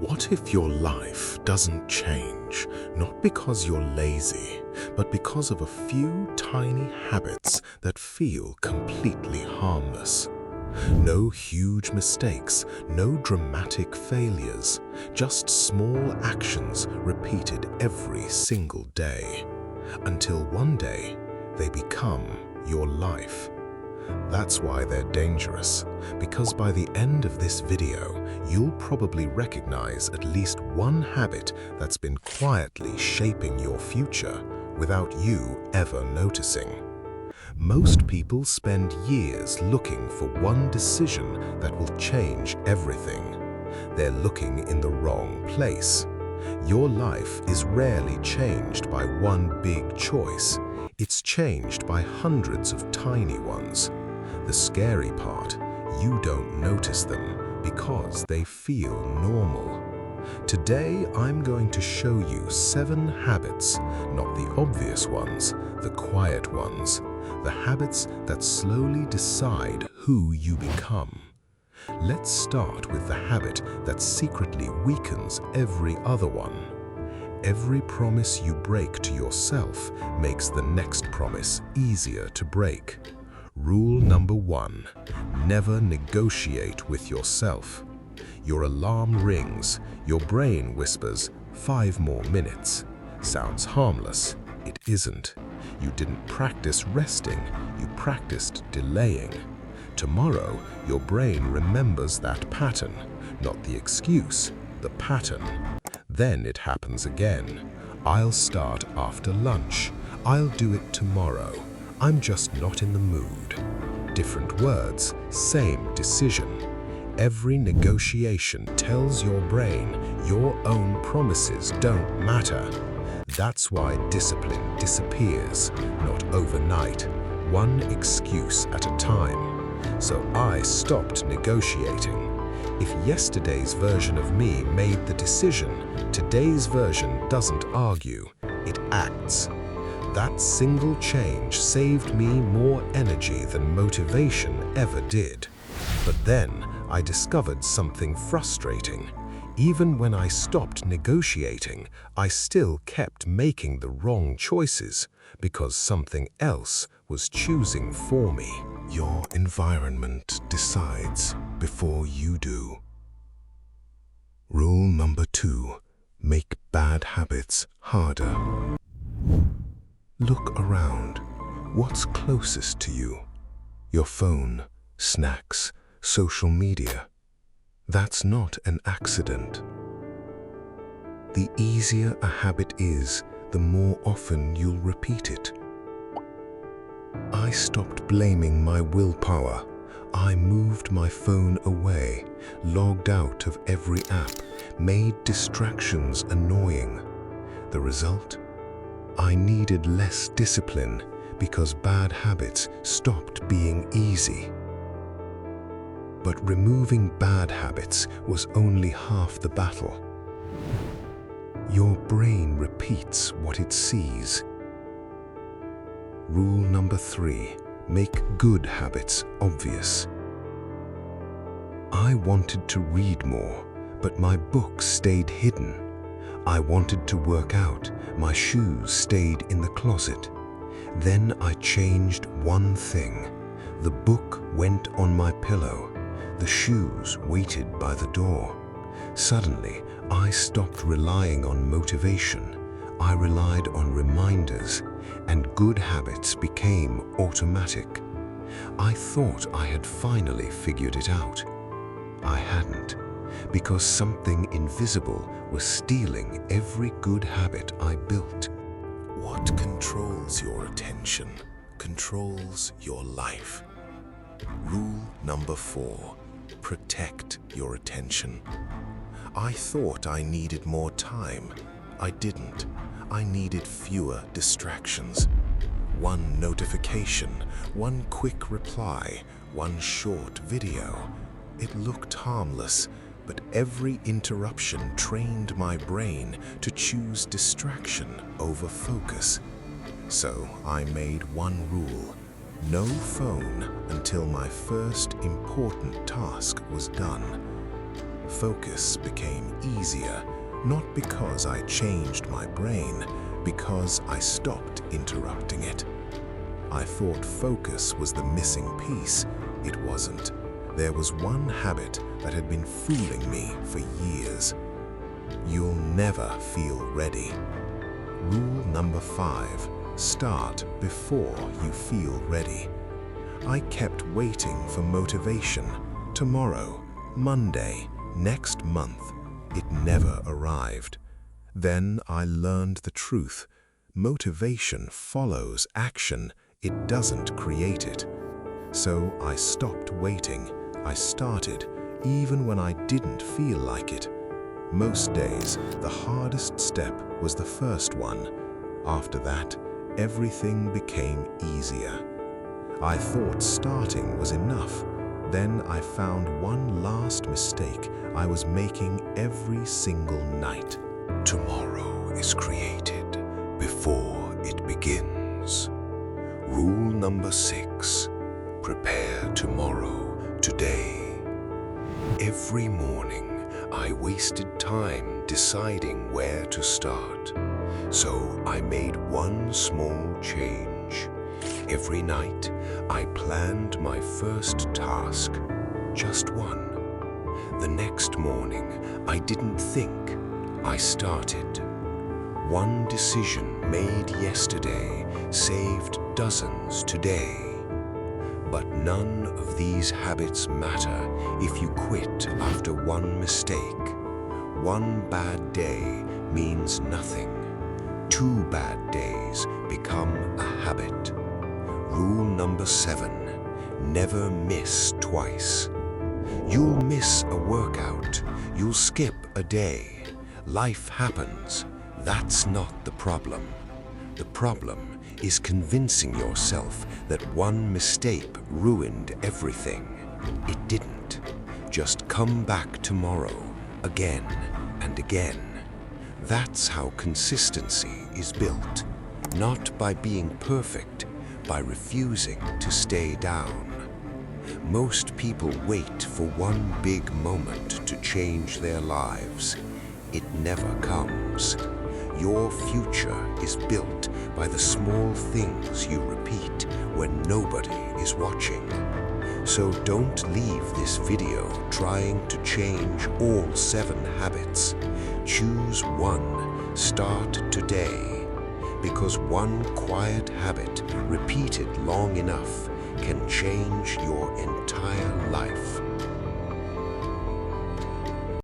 What if your life doesn't change, not because you're lazy, but because of a few tiny habits that feel completely harmless? No huge mistakes, no dramatic failures, just small actions repeated every single day, until one day they become your life. That's why they're dangerous, because by the end of this video, you'll probably recognize at least one habit that's been quietly shaping your future without you ever noticing. Most people spend years looking for one decision that will change everything. They're looking in the wrong place. Your life is rarely changed by one big choice. It's changed by hundreds of tiny ones. The scary part, you don't notice them because they feel normal. Today, I'm going to show you 7 habits, not the obvious ones, the quiet ones, the habits that slowly decide who you become. Let's start with the habit that secretly weakens every other one. Every promise you break to yourself makes the next promise easier to break. Rule number 1, never negotiate with yourself. Your alarm rings, your brain whispers, 5 more minutes. Sounds harmless. It isn't. You didn't practice resting, you practiced delaying. Tomorrow, your brain remembers that pattern, not the excuse, the pattern. Then it happens again. I'll start after lunch. I'll do it tomorrow. I'm just not in the mood. Different words, same decision. Every negotiation tells your brain your own promises don't matter. That's why discipline disappears, not overnight, one excuse at a time. So I stopped negotiating. If yesterday's version of me made the decision, today's version doesn't argue, it acts. That single change saved me more energy than motivation ever did. But then I discovered something frustrating. Even when I stopped negotiating, I still kept making the wrong choices because something else was choosing for me. Your environment decides before you do. Rule number 2, make bad habits harder. Look around. What's closest to you? Your phone, snacks, social media. That's not an accident. The easier a habit is, the more often you'll repeat it. I stopped blaming my willpower. I moved my phone away, logged out of every app, made distractions annoying. The result? I needed less discipline because bad habits stopped being easy. But removing bad habits was only half the battle. Your brain repeats what it sees. Rule number 3, make good habits obvious. I wanted to read more, but my books stayed hidden. I wanted to work out, my shoes stayed in the closet. Then I changed one thing. The book went on my pillow. The shoes waited by the door. Suddenly, I stopped relying on motivation. I relied on reminders, and good habits became automatic. I thought I had finally figured it out. I hadn't, because something invisible was stealing every good habit I built. What controls your attention controls your life. Rule number 4, protect your attention. I thought I needed more time. I didn't. I needed fewer distractions. One notification, one quick reply, one short video. It looked harmless, but every interruption trained my brain to choose distraction over focus. So I made one rule: no phone until my first important task was done. Focus became easier, not because I changed my brain, because I stopped interrupting it. I thought focus was the missing piece. It wasn't. There was one habit that had been fooling me for years. You'll never feel ready. Rule number 5, start before you feel ready. I kept waiting for motivation. Tomorrow, Monday, next month. It never arrived. Then I learned the truth. Motivation follows action. It doesn't create it. So I stopped waiting. I started, even when I didn't feel like it. Most days, the hardest step was the first one. After that, everything became easier. I thought starting was enough. Then I found one last mistake I was making every single night. Tomorrow is created before it begins. Rule number 6, prepare tomorrow today. Every morning, I wasted time deciding where to start. So I made one small change. Every night, I planned my first task, just one. The next morning, I didn't think, I started. One decision made yesterday saved dozens today. But none of these habits matter if you quit after one mistake. One bad day means nothing. 2 bad days become a habit. Rule number 7, never miss twice. You'll miss a workout. You'll skip a day. Life happens. That's not the problem. The problem is convincing yourself that one mistake ruined everything. It didn't. Just come back tomorrow, again and again. That's how consistency is built. Not by being perfect, by refusing to stay down. Most people wait for one big moment to change their lives. It never comes. Your future is built by the small things you repeat when nobody is watching. So don't leave this video trying to change all 7 habits. Choose one, start today, because one quiet habit repeated long enough can change your entire life.